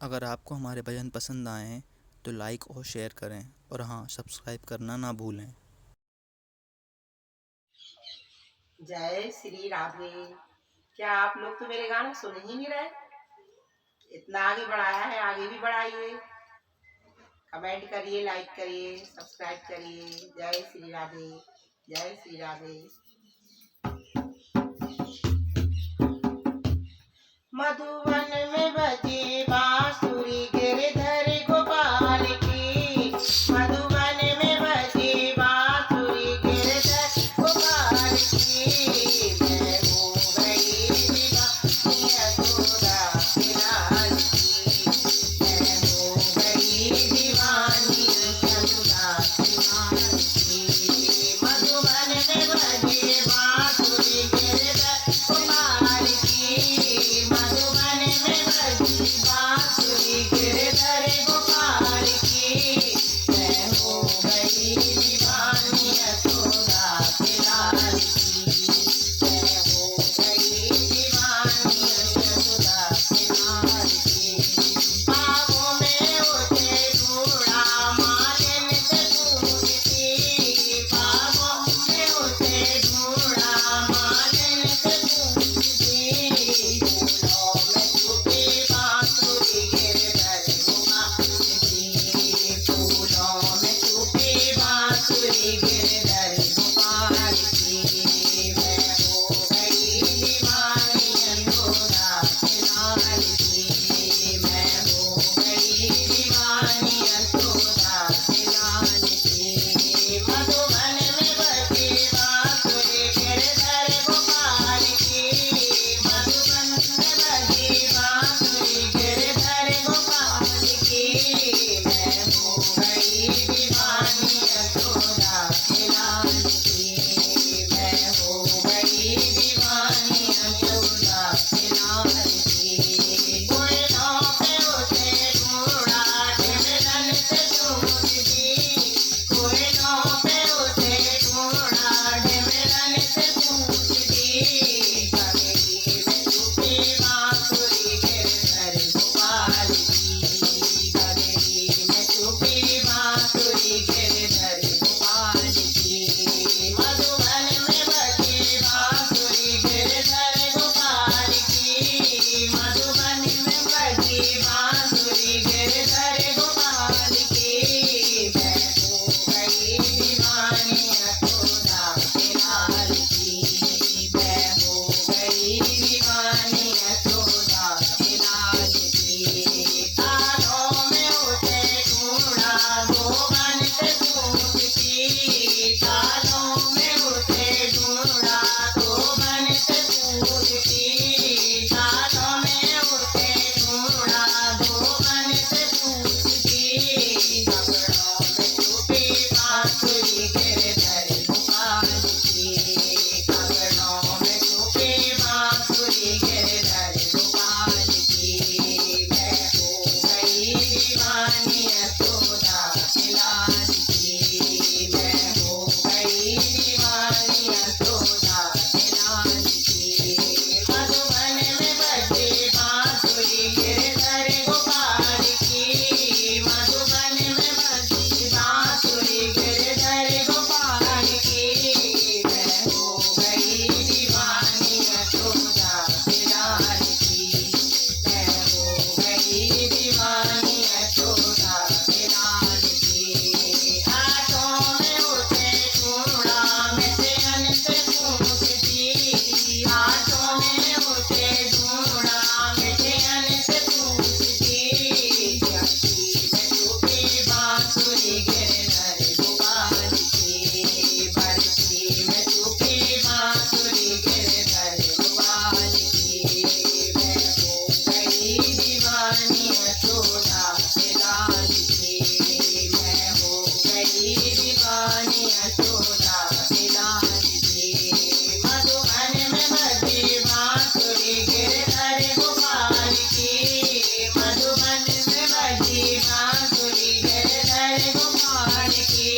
अगर आपको हमारे भजन पसंद आए तो लाइक और शेयर करें, और हाँ, सब्सक्राइब करना ना भूलें। जय श्री राधे। क्या आप लोग तो मेरे गाने सुन ही नहीं रहे? इतना आगे बढ़ाया है, आगे भी बढ़ाइए। कमेंट करिए, लाइक करिए, सब्सक्राइब करिए। जय श्री राधे, जय श्री राधे। मधुवन में बजे बांसुरी गिरधर गोपाल की। मधुवन में बजे बांसुरी गिरधर गोपाल की। मैं हो गई दीवानी यशोदा के लाल की। मैं हो गई दीवानी यशोदा के लाल की। मधुवन में बजे बांसुरी गिरधर गोपाल की। मधुबन में बजी बांसुरी गिरधर गोपाल की। मैं हो गई दीवानी यशोदा के लाल की। मैं हो गई दीवानी यशोदा के लाल की। बागों में उसे ढूंढा मालिन से पूछती। बागों में उसे ढूंढा मालिन से पूछती। फूलों में छुपी बांसुरी गिरधर गोपाल की। फूलों में छुपी बांसुरी गिरधर गोपाल की। मैं हो गई दीवानी यशोदा के लाल की। मैं हो गई दीवानी यशोदा के लाल की। मधुबन में बजी बांसुरी गिरधर गोपाल की। मधुबन में बजी बांसुरी गिरधर गोपाल की। मैं हो गई दीवानी यशोदा के लाल की। मैं हो गई दीवानी यशोदा के लाल की। कोयलों पे उसे ढूंढा ढिमरन से पूछती। कोयलों पे उसे ढूंढा ढिमरन से पूछती। गगरी में छुपी बांसुरी गिरधर गोपाल की। गगरी में छुपी बांसुरी गिरधर गोपाल की। मधुबन में बजी बांसुरी गिरधर गोपाल की। मधुबन में बजी बांसुरी गिरधर गोपाल की। मैं हो गई दीवानी यशोदा के लाल की। मैं हो गई दीवानी यशोदा के लाल की। तालों में उसे ढूंढा गोवन से पूछती। तालों में उसे ढूंढा गोवन से पूछती। तालों में उसे ढूंढा गोवन से पूछती। कपड़ों में छुपी बांसुरी गिरधर गोपाल की। कपड़ों में छुपी बांसुरी गिरधर गोपाल की। मैं हो गई दीवानी यशोदा के लाल की। मैं हो गई दीवानी यशोदा के लाल की। मधुबन में बजी बांसुरी गिरधर गोपाल की। मधुबन में बजी बांसुरी गिरधर गोपाल की। मैं हो गई दीवानी यशोदा के लाल की। मैं हो गई दीवानी यशोदा के लाल की। हाथों में उसे ढूंढा मैं चैन से पूछती। हाथों में उसे ढूंढा मैं चैन से पूछती। झंकी में छुपी बांसुरी गिरधर गोपाल की। बरसी में छुपी बांसुरी गिरधर गोपाल की। मैं हो गई दीवानी यशोदा के लाल की। मैं हो गई दीवानी यशोदा के लाल की। मधुबन में बजी बांसुरी गिरधर गोपाल की। मधुबन में बजी बांसुरी गिरधर गोपाल की।